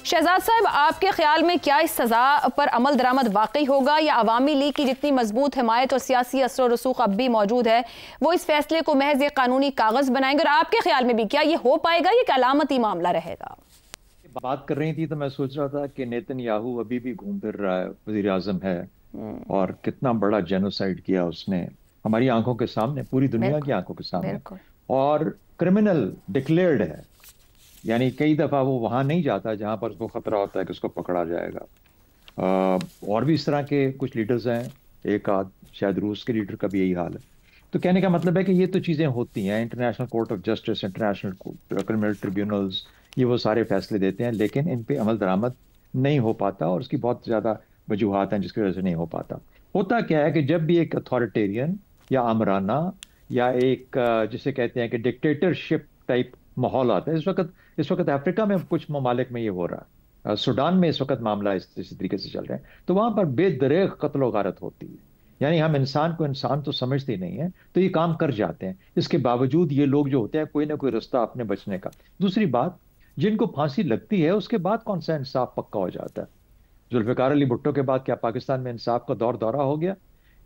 शहजाद साहब, आपके ख्याल में क्या इस सज़ा पर अमल दरामद वाकई होगा, या अवामी लीग की जितनी मजबूत हिमायत और सियासी असर और रसूख अब भी मौजूद है वो इस फैसले को महज एक कानूनी कागज बनाएंगे? और आपके ख्याल में भी क्या ये हो पाएगा, ये अलामती मामला रहेगा? बात कर रही थी तो मैं सोच रहा था कि नेतन्याहू अभी भी घूम फिर रहा है, वजीर आजम है, और कितना बड़ा जेनोसाइड किया उसने हमारी आंखों के सामने, पूरी दुनिया की बिल्कुल, आंखों के सामने। बिल्कुल। और क्रिमिनल डिक्लेयर्ड है। यानी कई दफा वो वहां नहीं जाता जहां पर उसको खतरा होता है कि उसको पकड़ा जाएगा। और भी इस तरह के कुछ लीडर्स हैं, एक आध, शायद रूस के लीडर का भी यही हाल है। तो कहने का मतलब है कि ये तो चीजें होती हैं, international court of justice, international criminal tribunals, ये वो सारे फैसले देते हैं, लेकिन इन पे अमल दरामद नहीं हो पाता, और उसकी बहुत ज्यादा वजूहात हैं जिसकी वजह से नहीं हो पाता। होता क्या है कि जब भी एक अथॉरिटेरियन या आमराना या एक जिसे कहते हैं कि डिक्टेटरशिप टाइप माहौल आता है, इस वक्त अफ्रीका में कुछ ममालिक में ये हो रहा है, सूडान में इस वक्त मामला इसी तरीके से चल रहा है, तो वहां पर बेदरेग कत्ल गारत होती है। यानी हम इंसान को इंसान तो समझते ही नहीं है, तो ये काम कर जाते हैं। इसके बावजूद ये लोग जो होते हैं, कोई ना कोई रास्ता अपने बचने का। दूसरी बात, जिनको फांसी लगती है उसके बाद कौन सा इंसाफ पक्का हो जाता है? जुल्फिकार अली भुट्टो के बाद क्या पाकिस्तान में इंसाफ का दौर दौरा हो गया?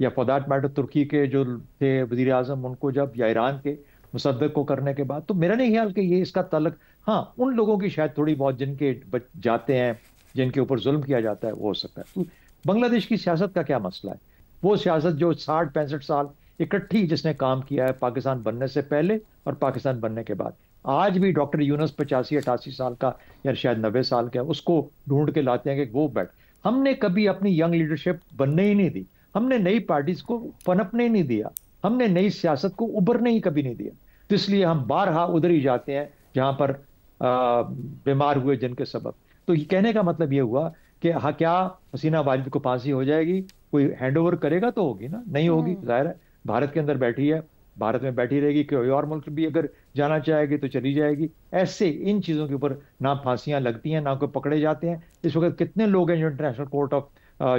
या फॉर दैट मैटर तुर्की के जो थे वजीर आजम, उनको जब, या ईरान के मुसद्दक को करने के बाद? तो मेरा नहीं ख्याल कि ये इसका तल्लक, हाँ उन लोगों की शायद थोड़ी बहुत जिनके जाते हैं, जिनके ऊपर जुल्म किया जाता है, वो हो सकता है। तो बांग्लादेश की सियासत का क्या मसला है? वो सियासत जो 60-65 साल इकट्ठी जिसने काम किया है, पाकिस्तान बनने से पहले और पाकिस्तान बनने के बाद। आज भी डॉक्टर यूनुस 85-88 साल का, या शायद 90 साल का, उसको ढूंढ के लाते हैं कि वो बैठ। हमने कभी अपनी यंग लीडरशिप बनने ही नहीं दी, हमने नई पार्टीज को पनपने ही नहीं दिया, हमने नई सियासत को उभरने ही कभी नहीं दिया। तो इसलिए हम बारहा उधर ही जाते हैं जहां पर बीमार हुए जिनके सबब। तो ये कहने का मतलब ये हुआ कि हाँ, क्या हसीना वालिद को फांसी हो जाएगी? कोई हैंड ओवर करेगा तो होगी ना, नहीं होगी, हम्म। जाहिर है। भारत के अंदर बैठी है, भारत में बैठी रहेगी, कोई और मुल्क भी अगर जाना चाहेगी तो चली जाएगी। ऐसे इन चीजों के ऊपर ना फांसियां लगती हैं, ना कोई पकड़े जाते हैं। इस वक्त कितने लोग हैं जो इंटरनेशनल कोर्ट ऑफ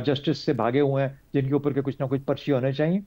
जस्टिस से भागे हुए हैं, जिनके ऊपर के कुछ ना कुछ पर्ची होने चाहिए।